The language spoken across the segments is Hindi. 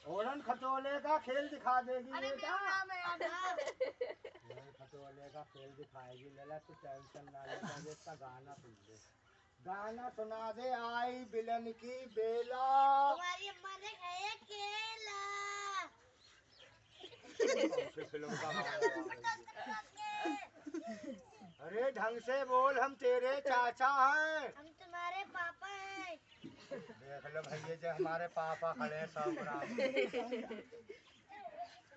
ओरन खटोले का खेल दिखा देगी बेटा। खटोले का खेल दिखाएगी लला, तू टेंशन ना ले। इसका गाना सुन ले, गाना सुना दे। आई बिलन की बेला, तुम्हारी अम्मा ने खाया केला। फिल्म का अरे ढंग से बोल, हम तेरे चाचा हैं। हम तुम्हारे पापा हैं। देख लो भैया जो हमारे पापा खड़े हैं 100 ग्राम।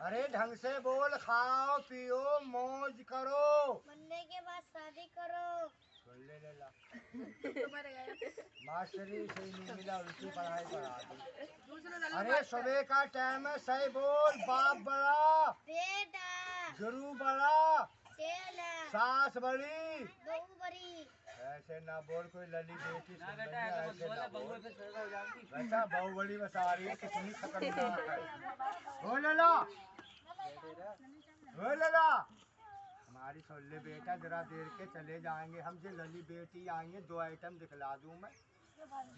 अरे ढंग से बोल, खाओ पियो मौज करो, मरने के बाद शादी करो। ले ले ला। मास्टरी से नहीं मिला, उल्टी पढ़ाई पढ़ा दी। अरे सुबह का टाइम है, सही बोल। बाप बड़ा, बेटा, गुरु बड़ा, चेला, सास बड़ी, बहू बड़ी। ऐसे ना बोल, कोई लली बेटी सुन रही है, ऐसे ना बोल। वैसा बहू बड़ी बता रही है, कितनी खतरनाक है। हो लला, हो लला, हमारी सुन ले बेटा, जरा देर के चले जाएंगे हम। जो लली बेटी आएंगे, 2 आइटम दिखला दूं मैं।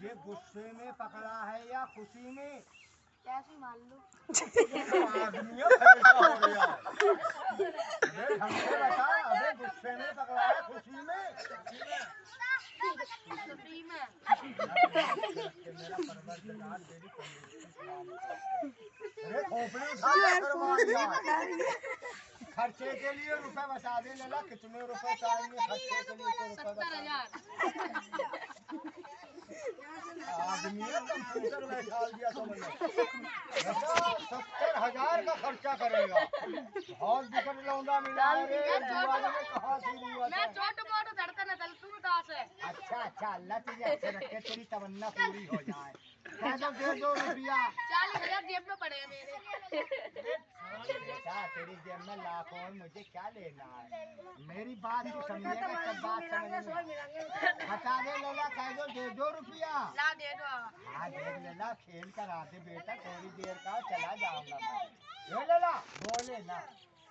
ये गुस्से में पकड़ा है या खुशी में? कैसे मान लो? आदमी पैसा हो गया। अबे हमसे बता, अबे गुस्से में पकड़ा है खुशी में? मेरा परवरदिगार तेरी अरे खोपड़ी उठा करवा दिया। खर्चे के लिए रुपए बता दे लला, कितने रुपए चाहिए खर्चे के लिए? तो रुपए बता। आदमी ने कंप्यूटर बैठा दिया तो मैंने 70,000 का खर्चा करेगा। बहुत बिकट लौंडा मिला रे। दीवाने में कहा थी अच्छा अच्छा, अल्लाह तुझे अच्छे रखे, तेरी तमन्ना पूरी हो जाए। कह दो, दे दो रुपया। 40,000 जेब में पड़े हैं मेरे। बेटा तेरी जेब में लाखों, मुझे क्या लेना है? मेरी बात तू समझेगा तब बात समझ में। बता दे लला, कह दो दे दो रुपया। ला दे दो। हाँ देख लला, खेल कर आते बेटा, थोड़ी देर का चला जाऊंगा मैं। ये लला बोले ना,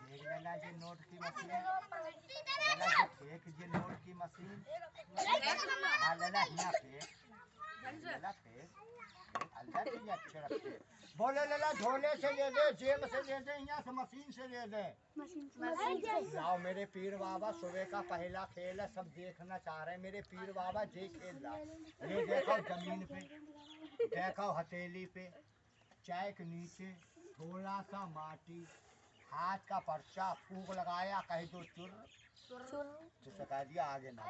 देख लला जी नोट की मशीन, लला जी फेंक जी नोट की मशीन। हाँ लला हिया फेंक, लला फेंक, अल्लाह तुझे अच्छे रखे। बोले लला झोले से ले दे, जेब से ले दे, यहाँ से मशीन से ले दे। लाओ मेरे पीर बाबा, सुबह का पहला खेल है, सब देखना चाह रहे हैं। मेरे पीर बाबा जे खेल रहा, ये देखो जमीन पे, देखो हथेली पे, चाय के नीचे थोड़ा सा माटी, हाथ का पर्चा, फूक लगाया, कह दो चुर तो सका दिया। आगे ना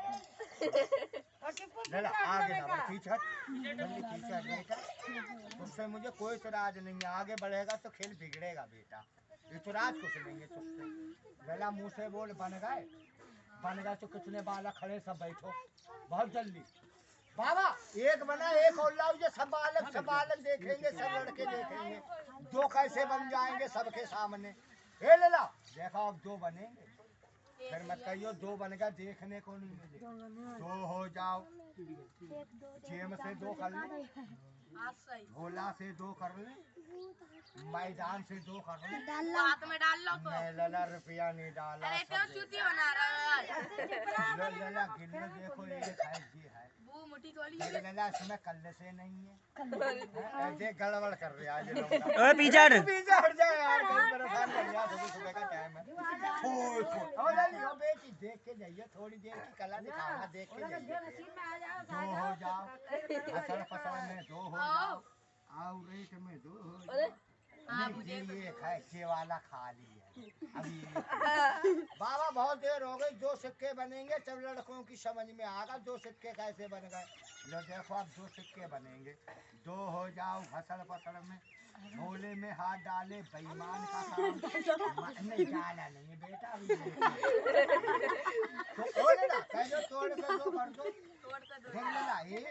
लला, आगे ना बढ़, पीछे हट, जल्दी पीछे हट बेटा। तुझसे मुझे कोई इतराज नहीं है, आगे बढ़ेगा तो खेल बिगड़ेगा बेटा। इतराज कुछ नहीं है तुझसे। लला मुँह से बोल, बन गए तो कितने बालक खड़े, सब बैठो बहुत जल्दी। बाबा एक बना, एक और लाओ। ये सब बालक देखेंगे, सब लड़के देखेंगे, 2 कैसे बन जाएंगे सबके सामने। ए लला देखो, अब 2 बनेंगे, फिर मत कहियो 2 बन गया, देखने को नहीं मिले। 2 हो जाओ, जेम से 2 कर ले, भोला से 2 कर ले, मैदान से 2 कर ले। हाथ में डाल लो तो। मैं लला रुपया नहीं डाला। अरे तो चूती बना रहा है। लला गिनने देखो, एक है जी है वो मुट्ठी थोड़ी लला, इसमें कल से नहीं है। ऐसे गड़बड़ कर रहे आज लोग। ओए पीछे हट जाए यार, कहीं परेशान कर दिया। सुबह का टाइम है। ओ लली ओ बेटी, देख के जाइए, थोड़ी देर की कला दिखाना, देख के जाइए। 2 हो जाओ, फसल फसल में 2 हो जाओ, आओ रेट में 2 हो जाओ। नहीं ये खाए वाला खाली है अभी। बाबा बहुत देर हो गई, 2 सिक्के बनेंगे, सब लड़कों की समझ में आगा 2 सिक्के कैसे बन गए। लो देखो अब 2 सिक्के बनेंगे। 2 हो जाओ, फसल फसल में, झोले में हाथ डाले, बेईमान का काम नहीं डाला नहीं बेटा अभी। तो बोले ना, कह दो तोड़ के 2 कर दो, देख लेना 1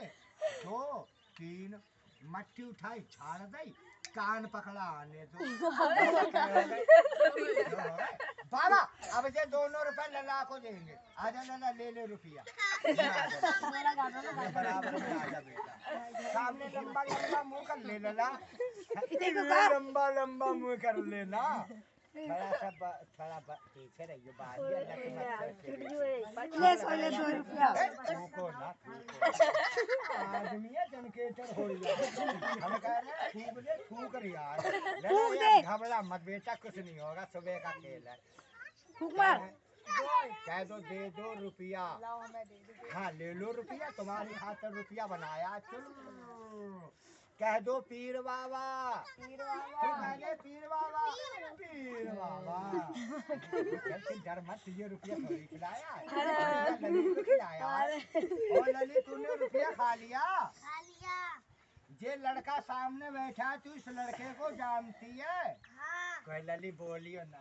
2 3, मट्टी उठाई झाड़ दई, कान पकड़ा आने दो। बाबा अब ये दोनों रुपए लला को देंगे। आजा लला, ले ले रुपया, बराबर में आजा बेटा। सामने लंबा लंबा मुंह कर ले लला, लंबा लंबा मुंह कर लेना। थोड़ा पीछे रहिए बाहर ये लग मत ले सो ले 2 रुपया थूको ना आदमी है जनकेटर हो गया हम कह रहे हैं थूक ले थूक रिया है घबरा मत बेटा कुछ नहीं होगा सुबह का खेल है फूक मार कह दो दे 2 रुपया हाँ ले लो रुपया तुम्हारी खातिर रुपया बनाया चल कह दो पीर बाबा तो मैंने पीर बाबा डर मत ये रुपया थोड़ी खिलाया है लली को खिलाया है और लली तूने रुपया खा लिया ये लड़का सामने बैठा तू इस लड़के को जानती है कोई लली बोलियो ना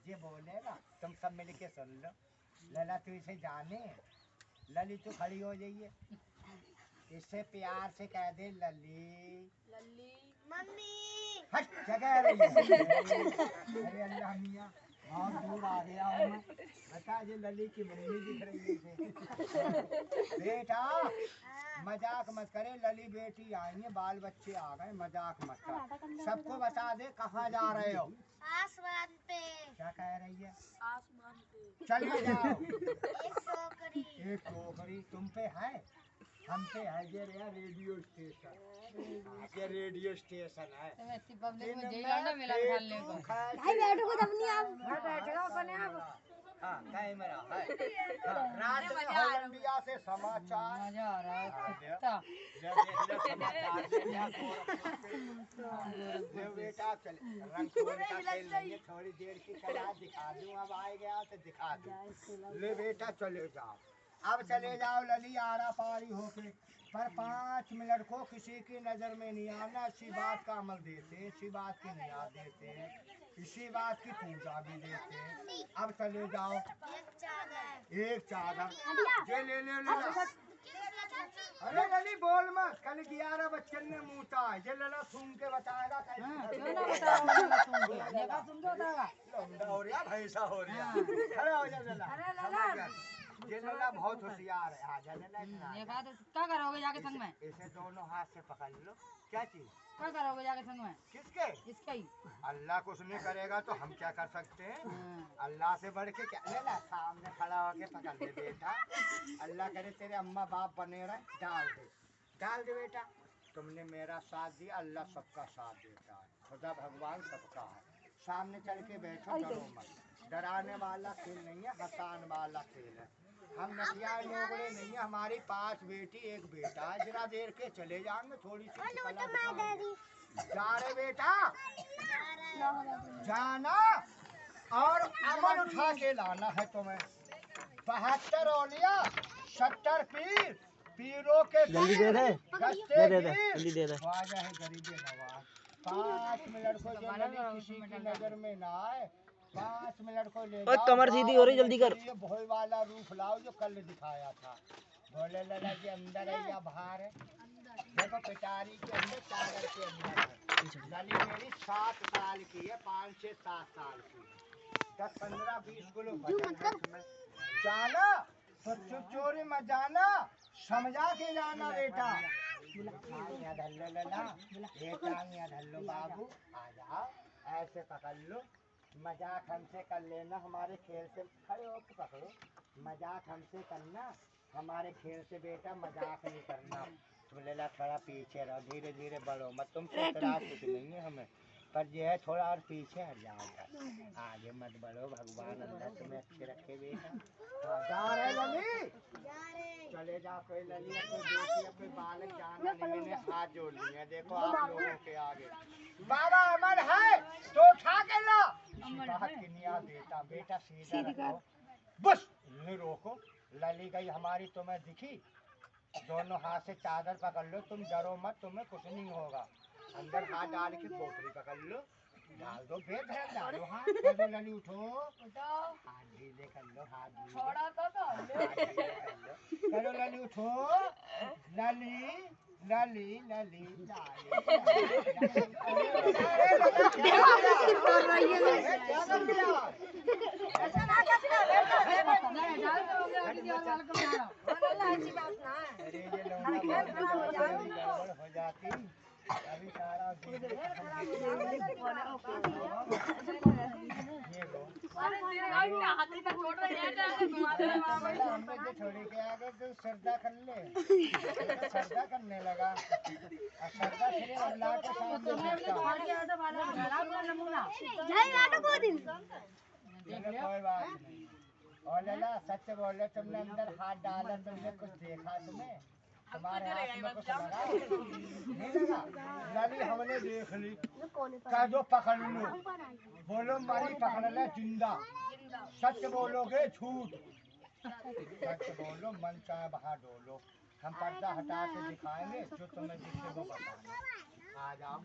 ये बोलेगा तुम सब मिलके सुन लो लला तू इसे जाने लली तू खड़ी हो जाइए इससे प्यार से कह दे लली मम्मी हट जगह रही है अरे अल्लाह मियां बहुत दूर आ गया हूँ मैं बता ये लली की मम्मी दिख रही है बेटा मजाक मत करे लली बेटी आई है बाल बच्चे आ गए मजाक मत कर सबको बता दे कहाँ जा रहे हो आसमान पे क्या कह रही है आसमान पे चल जाओ एक टोकरी तुम पे है हम पे है ये रेडियो स्टेशन ये रेडियो स्टेशन है भाई बैठो खुद अपनी आप मैं बैठेगा अपने आप हाँ कैमरा है रात में हॉलैंडिया से समाचार मजा आ रहा है बेटा चले रंग का खेल लेंगे थोड़ी देर की चला दिखा दूँ अब आए गया तो दिखा दूँ ले बेटा चले जाओ अब चले जाओ लली आरा पारी होके पर 5 मिनट को किसी की नजर में नहीं आना इसी बात का अमल देते इसी बात की नियाद देते इसी बात की पूजा भी देते अब चले जाओ एक चादर ये ले अरे लली बोल मत कल 11 बच्चन ने मूता है ये लला सुन के बताएगा कैसे लौंडा हो रहा भैंसा हो रहा खड़ा हो जा लला ये लला बहुत होशियार है आ जा लला ये बात क्या करोगे जाके संग में इसे दोनों हाथ से पकड़ लो क्या चीज क्या करोगे जाके संग में किसके इसका ही अल्लाह कुछ नहीं करेगा तो हम क्या कर सकते हैं अल्लाह से बढ़ के क्या ले ला सामने खड़ा होके पकड़ ले बेटा अल्लाह करे तेरे अम्मा बाप बने रहे डाल दे बेटा तुमने मेरा साथ दिया अल्लाह सबका साथ देता है खुदा भगवान सबका है सामने चल के बैठो डरो मत डराने वाला खेल नहीं है हंसाने वाला खेल है हम नटिया लोगड़े नहीं है हमारी 5 बेटी 1 बेटा जरा देर के चले जाएंगे थोड़ी सी जा रहे बेटा जाना और अमल उठा के लाना है तुम्हें 72 औलिया 70 पीर पीरों के जल्दी दे दे जल्दी दे दे ख्वाजा है गरीबे नवाज 5 मिनट को ये लली किसी की नजर में ना आए 5 मिनट को ले जाओ कमर सीधी हो रही जल्दी कर ये भोई वाला रूप लाओ जो कल दिखाया था बोले लला जी अंदर है या बाहर है देखो पिटारी के अंदर चादर के अंदर है लली मेरी 7 साल की है 5 से 7 साल की 10 15 20 किलो वजन है इसमें जाना तो चुप चोरी मत जाना समझा के जाना बेटा लला धल्लो बाबू आ जाओ ऐसे पकड़ लो मजाक हमसे कर लेना हमारे खेल से खड़े होकर पकड़ो मजाक हमसे करना हमारे खेल से बेटा मजाक नहीं करना बोलेला थोड़ा पीछे रहो धीरे धीरे बढ़ो मत तुमसे इतराज कुछ नहीं है हमें पर जो है थोड़ा और पीछे हट जाओ आगे मत बढ़ो भगवान अल्लाह तुम्हें अच्छे रखे बेटा जा रहे लली चले जाओ कोई लली या कोई बेटी या कोई बालक जाना नहीं मैंने हाथ जोड़ लिए देखो आप लोगों के आगे बाबा अमर है तो उठा के ला बात की निया देता बेटा सीधा रखो बस नहीं रोको लली गई हमारी तुम्हें दिखी दोनों हाथ से चादर पकड़ लो तुम डरो मत तुम्हें कुछ नहीं होगा अंदर हाथ डाल के पोटली पकड़ लो डाल दो बेधर डालो हाथ कर दो लली उठो हाथ ढीले कर लो हाथ करो लली उठो लली लली लली हो जाती अभी सारा हमने जो छोड़ी के आगे तो श्रद्धा कर ले, श्रद्धा करने लगा, श्रद्धा सिर्फ अल्लाह के सामने दिखता। चलो कोई बात नहीं। और लला सच बोले, तुमने अंदर हाथ डाला, तुमने कुछ देखा? तुम्हारे हाथ में कुछ लगा? नहीं लगा? लली हमने देख ली, क्या जो पकड़ लो, बोलो मारी पकड़ ले जिंदा, सच बोलोगे झूठ, सच बोलो मन चाहे बाहर डोलो, हम पर्दा हटा के दिखाएंगे, जो तुम्हें दिखे वो बताना। आ जाओ।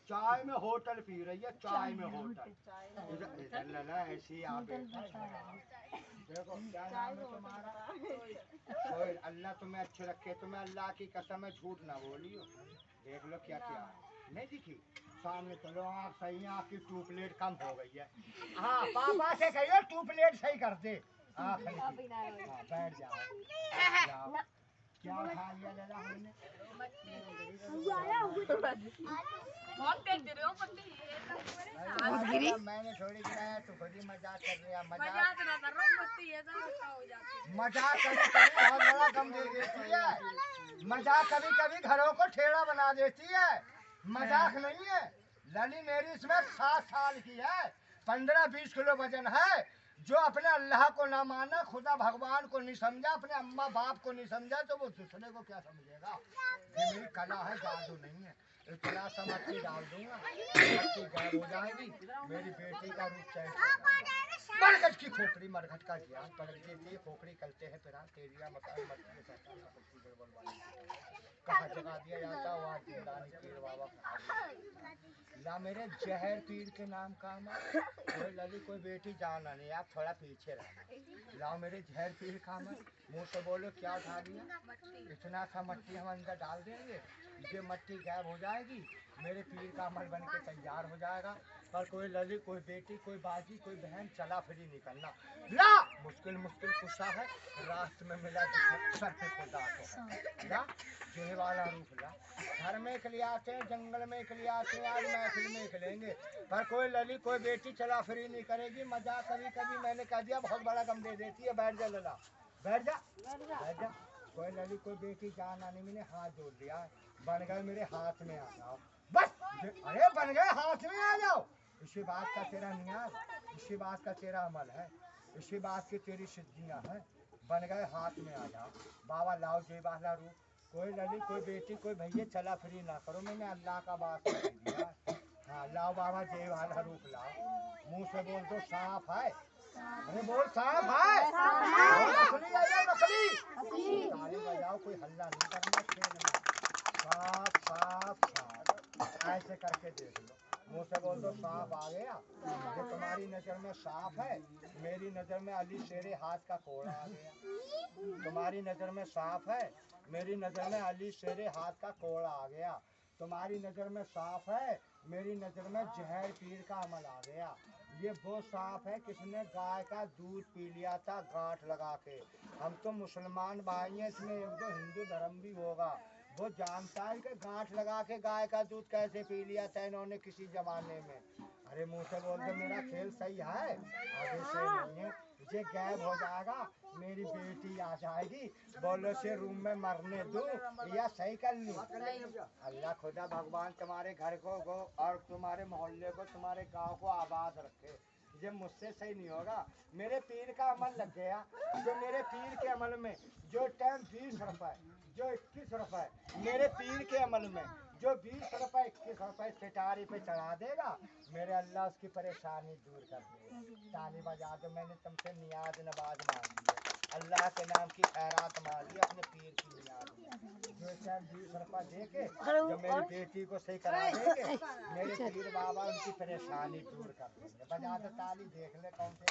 चाय में होटल पी रही है, चाय में होटल। इधर लला ऐसी आप देखो, क्या नाम है तुम्हारा? कोई अल्लाह तुम्हें अच्छे रखे, तुम्हें अल्लाह की कसम है झूठ ना बोलियो। देख लो क्या क्या नहीं दिखी सामने। चलो आप सही है, आपकी 2 प्लेट कम हो गई है। हाँ पापा से कहिए 2 प्लेट सही कर दे। हाँ बैठ जाओ, जाओ। क्या खा लिया दादा हमने? मैंने थोड़ी गिराया, तो खुद ही मजाक कर रहा। मजाक कभी बहुत बड़ा कम दे देती है। मजाक कभी कभी घरों को ठेला बना देती है, मजाक नहीं है। लली मेरी इसमें 7 साल की है, 15-20 किलो वजन है। जो अपने अल्लाह को ना माना, खुदा भगवान को नहीं समझा, अपने अम्मा बाप को नहीं समझा, तो वो दूसरे को क्या समझेगा? ये मेरी कला है, जादू नहीं है। इतना समझ डाल दूंगा, मट्टी गायब हो जाएगी। मेरी बेटी का रूप चाहिए। मरघट की खोपड़ी, मरघट का ज्ञान पलट देती है। खोपड़ी करते हैं फिर तेरिया मकान मट्टी कहाँ जगा दिया जाता है, वहाँ जिंदानी पीर बाबा ला मेरे जहर पीर के नाम का कोई लली कोई बेटी जाना नहीं, आप थोड़ा पीछे रहो। लाओ मेरे जहर पीर का मुँह से बोलो क्या उठा दिया? इतना सा मट्टी हम अंदर डाल देंगे, ये मट्टी गायब हो जाएगी, मेरे पीर का अमल बन के तैयार हो जाएगा। पर कोई लली कोई बेटी कोई बाजी कोई बहन चला फिरी नहीं करना। ला मुश्किल मुश्किल कुशा है, रास्ते में मिला सर पे खुदा को ला ये वाला रूप ला। घर में के लिए आते हैं, जंगल में के लिए आते हैं, आज महफिल में खेलेंगे। पर कोई लली कोई बेटी चला फिरी नहीं करेगी। मजाक कभी कभी मैंने कह दिया बहुत बड़ा गम दे देती है। बैठ जा लला, बैठ जा, बैठ जा। कोई लली कोई बेटी जान आने मैंने हाथ जोड़ दिया, बन गए मेरे हाथ में आ जाओ बस। अरे बन गए हाथ में आ जाओ, इसी बात का तेरा नियाज, इसी बात का तेरा अमल है, इसी बात की तेरी सिद्धियाँ हैं। बन गए हाथ में आ जाओ। बाबा लाओ जय वाला रूप। कोई लली कोई बेटी कोई भैया चला फिरी ना करो, मैंने अल्लाह का बात कर दिया। हाँ लाओ बाबा जय वाला रूप लाओ। मुँह से बोल दो साफ है, अरे बोल साफ है, नकली है या नकली? ताली बजाओ, कोई हल्ला नहीं करना, खेलना साफ साफ साफ ऐसे करके देख लो। मुँह से बोल दो साफ आ गया। ये तुम्हारी नजर में साफ है, मेरी नजर में अली शेरे हाथ का कोड़ा आ गया। तुम्हारी नजर में साफ है, मेरी नजर में अली शेरे हाथ का कोड़ा आ गया। तुम्हारी नजर में साफ है, मेरी नजर में जहर पीर का अमल आ गया। ये वो साफ है किसने गाय का दूध पी लिया था गांठ लगा के। हम तो मुसलमान भाई हैं, इसमें एक दो हिंदू धर्म भी होगा। वो जानता है कि गांठ लगा के गाय का दूध कैसे पी लिया था इन्होंने किसी जमाने में। अरे मुँह से बोल दो मेरा खेल सही है, आगे से नहीं है। ये गायब हो जाएगा, मेरी बेटी आ जाएगी, बोलो से रूम में मरने दूं या सही कर लूं? अल्लाह खुदा भगवान तुम्हारे घर को और तुम्हारे मोहल्ले को तुम्हारे गांव को आबाद रखे। ये मुझसे सही नहीं होगा। मेरे पीर का अमल लग गया, जो मेरे पीर के अमल में जो टाइम 20 रुपए जो 21 रुपए मेरे पीर के अमल में जो 20 रुपए 21 रुपए पिटारी पे चढ़ा देगा, मेरे अल्लाह उसकी परेशानी दूर कर देगा। ताली बजा दो, मैंने तुमसे नियाज नवाज मांगी है, अल्लाह के नाम की खैरात मांगी अपने पीर की नियाज में। जो टाइम 20 रुपए दे के जो मेरी बेटी को सही करा देंगे, मेरे पीर बाबा उनकी परेशानी दूर कर देंगे। बजा दो ताली, देख ले कौन से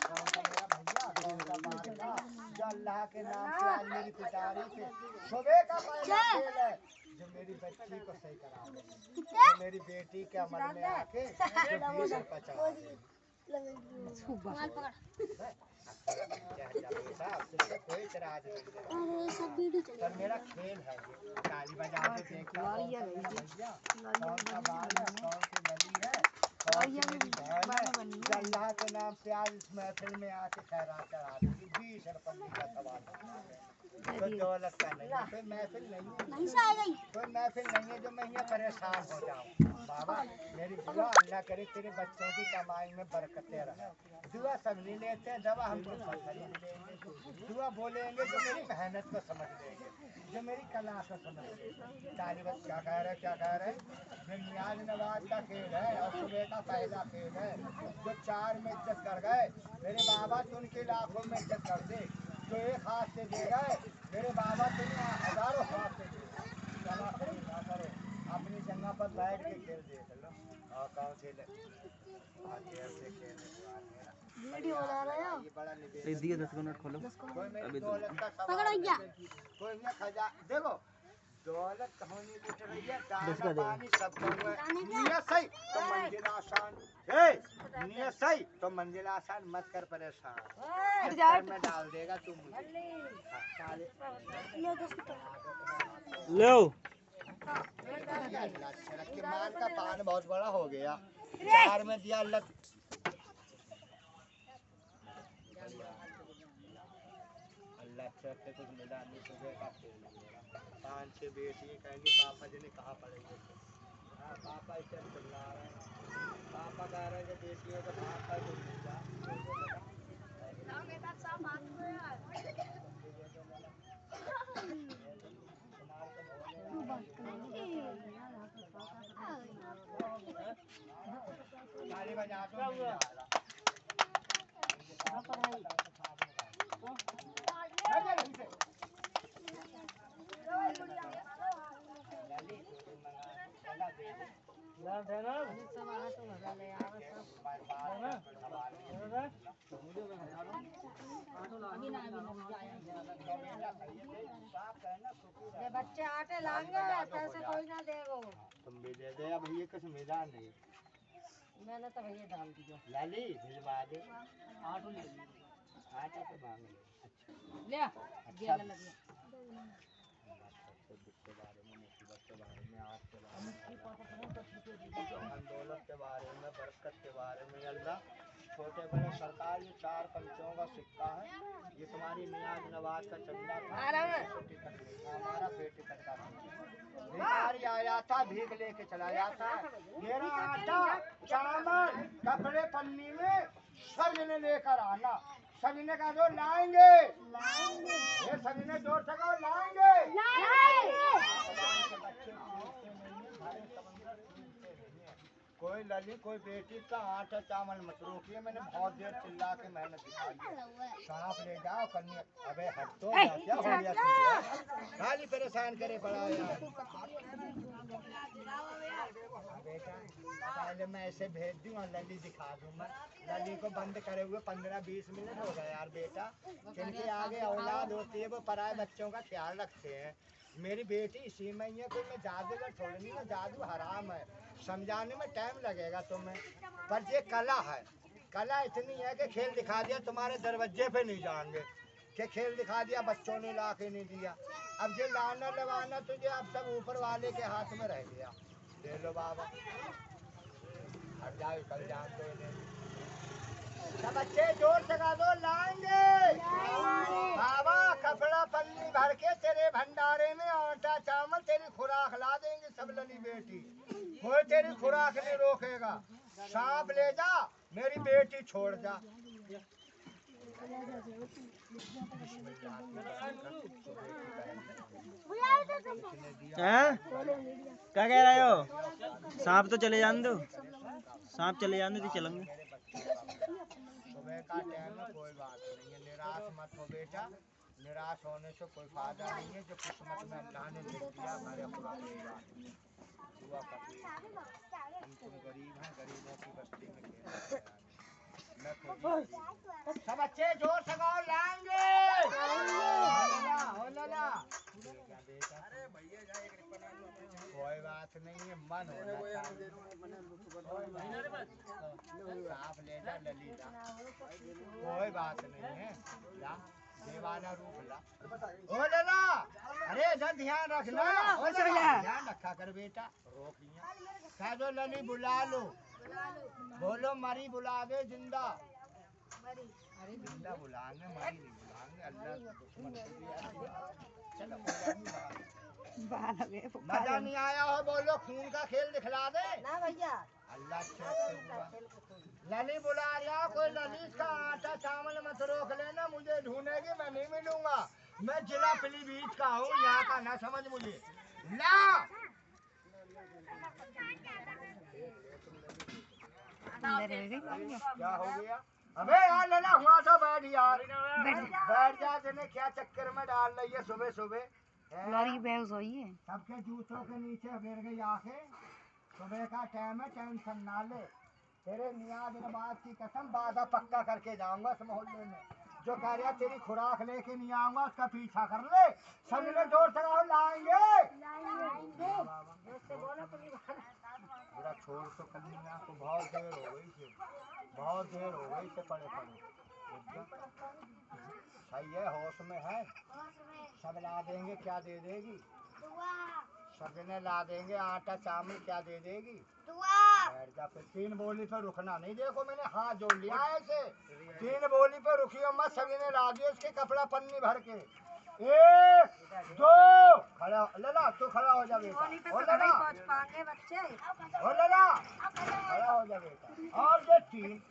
कौन सा मेरा भैया कौन सा बादशाह जो अल्लाह के नाम से आज मेरी पिटारी से सुबह का पहला खेल है, जो मेरी बच्ची को सही करा देंगे, जो मेरी बेटी के अमल में आके जो 20 रुपए चढ़ा देंगे। कोई इतराज नहीं, पर मेरा खेल है ये। ताली बजा के देखता कौन सा भैया कौन सा बाल है कौन सी नदी है कौन अल्लाह के नाम से आज इस महफिल में आके खैरात चढ़ा दूंगी 20 रुपये का सवाल कोई दौलत का नहीं है, कोई महफिल नहीं है, कोई महफिल नहीं है जो मैं यहाँ परेशान हो जाऊँ। बाबा मेरी दुआ अल्लाह करे तेरे बच्चों की कमाई में बरकतें रहे। दुआ सब नहीं लेते हैं, दवा हम लोग खरीद लेंगे, दुआ बोलेंगे जो मेरी मेहनत को समझ लेंगे, जो मेरी कला को समझ लेंगे। तालिबत क्या कह रहे क्या कह रहे, ये नियाज नवाज का खेल है और सुबह का पहला खेल है। जो 4 में इज्जत कर गए मेरे बाबा तो उनके लाखों में इज्जत कर दे, जो एक हाथ से दे गए मेरे बाबा तुम्हें हजारों हाथ से दे। चला करो ना करो, अपनी जगह पर बैठ के खेल देख लो और कौन खेले से खेले वीडियो बना रहे हो? ये बड़ा निवेदन दिए 10 मिनट खोलो कोई मेरी अभी दौलत का पकड़ो सवाल भैया। कोई में खजा देखो दौलत कहानी उठ रही है, किसका दाना देगा? पानी सब नियत सही तो मंजिल आसान है, नियत सही तो मंजिल आसान मत कर परेशान, चक्कर में डाल देगा तू मुझे। लो अल्लाह अच्छा रखे, मान का पान बहुत बड़ा हो गया, 4 में दिया अल्लाह। अल्लाह अच्छा रखे कुछ मिला नहीं, सुबह का खेल है मेरा। 5-6 बेटी कहेंगी पापा जी ने कहाँ पढ़ेंगे, हाँ पापा इसे चिल्ला रहे हैं, पापा कह रहे हैं कि बेटियों को पापा को मिल जा। ताली बजा दो मिल जाएगा। ये बच्चे आटे लाएंगे पैसे कोई ना देगो। तुम भी दे दे, अब ये कुछ मिला नहीं। मैंने तो भैया डाल दिया। लाली भिजवा दे, आटो ले लिया। आटा तो मांग ले। अच्छा ले दिया ले लगे। के बारे में, मुसीबत के बारे में, आज के बारे में, दौलत के बारे में, बरकत के बारे में। अल्लाह छोटे बड़े सरकार ये 4 पंचों का सिक्का है, ये तुम्हारी नियाज नवाज का चंदा था, हमारा पेट कटका था। भिखारी आया था भीख लेके चला जाता, मेरा आटा चावल कपड़े पन्नी में सजने लेकर आना। सजने का जो लाएंगे ये सजने जोर से कहो लाएंगे। कोई लली कोई बेटी का आटा चावल मत रोकिए, मैंने बहुत देर चिल्ला के मेहनत दिखाई है। सांप ले जाओ कन्या, अबे हट तो क्या हो गया तुझे, खाली परेशान करे पड़ा यार। बेटा पहले मैं ऐसे भेज दूँ और लली दिखा दूँ, मैं लली को बंद करे हुए 15-20 मिनट हो गए यार। बेटा जिनके आगे औलाद होती है वो पराए बच्चों का ख्याल रखते हैं। मेरी बेटी इसी में ही है, कोई मैं जादूगर थोड़ी नहीं, मैं जादू हराम है, समझाने में टाइम लगेगा तुम्हें, पर ये कला है। कला इतनी है कि खेल दिखा दिया तुम्हारे दरवाजे पे नहीं जाएंगे, कि खेल दिखा दिया बच्चों ने ला के नहीं दिया। अब ये लाना लगाना तुझे अब सब ऊपर वाले के हाथ में रह गया। ले लो बाबा, हट जाओ कल जानते हैं। सब बच्चे जोर लगा दो लाएंगे बाबा, कपड़ा पन्नी भर के तेरे भंडारे में आटा चावल तेरी खुराक ला देंगे सब लली बेटी, कोई तेरी खुराक नहीं रोकेगा। सांप ले जा मेरी बेटी छोड़ जा। हैं? क्या कह रहे हो? सांप तो चले जाने दो, सांप चले जाने दो, चलेंगे। सुबह का टाइम है, कोई बात नहीं है, निराश मत हो बेटा, निराश होने से कोई फायदा नहीं है। जो किस्मत में अल्लाह ने लिख दिया हमारे पूरा परिवार दुआ करती है। हम तुम गरीब हैं, गरीबों की बस्ती में खेल रहे हैं। मैं खुद ही गरीब हूँ। सब बच्चे जोर से गाओ लाएंगे। हो लला कोई बात नहीं है, मन होना चाहिए। साफ ले जा लली जा, कोई बात नहीं है, जा देवाना रूप ला ओ लला अरे इधर ध्यान रखना ओ लला ध्यान रखा कर बेटा रोक लिया कह दो लली बुला लो बोलो मरी बुला दे जिंदा जिंदा बुलाएंगे मरी नहीं बुलाएंगे अल्लाह दुश्मन को दिया चलो मजा नहीं आया हो बोलो खून का खेल दिखला दे ना भैया अल्लाह लली बुला रहा कोई लली का आटा चावल मत रोक लेना मुझे ढूंढेगी मैं नहीं मिलूंगा मैं जिला पीलीभीत का हूँ यहाँ का ना समझ मुझे ला क्या हो गया अबे यार लला हुआ तो बैठ यार बैठ जा तेने क्या चक्कर में डाल रही है सुबह सुबह लड़ी बेहोश हुई है सबके जूतों के नीचे गिर गई आंखें सुबह का टाइम है टेंशन ना ले तेरे मियाँ दिन बाद की कसम वादा पक्का करके जाऊंगा इस मोहल्ले में जो कह रहा तेरी खुराक लेके नहीं आऊंगा उसका पीछा कर ले सब ने जोर से कहो लाएंगे पूरा छोड़ तो कन्या को बहुत देर हो गई थी बहुत देर हो गई से पड़े सही है होश में है सब ला देंगे क्या दे देगी सबने ला देंगे आटा चावल क्या दे देगी बैठ जा फिर तीन बोली पे रुकना नहीं देखो मैंने हाथ जोड़ लिया ऐसे तीन बोली पे रुकी मत सभी ने ला दिया उसके कपड़ा पन्नी भर के एक दो खड़ा लला तू खड़ा हो जा बेटा ओ लला पांगे बच्चे ओ लला खड़ा हो जा बेटा और ये तीन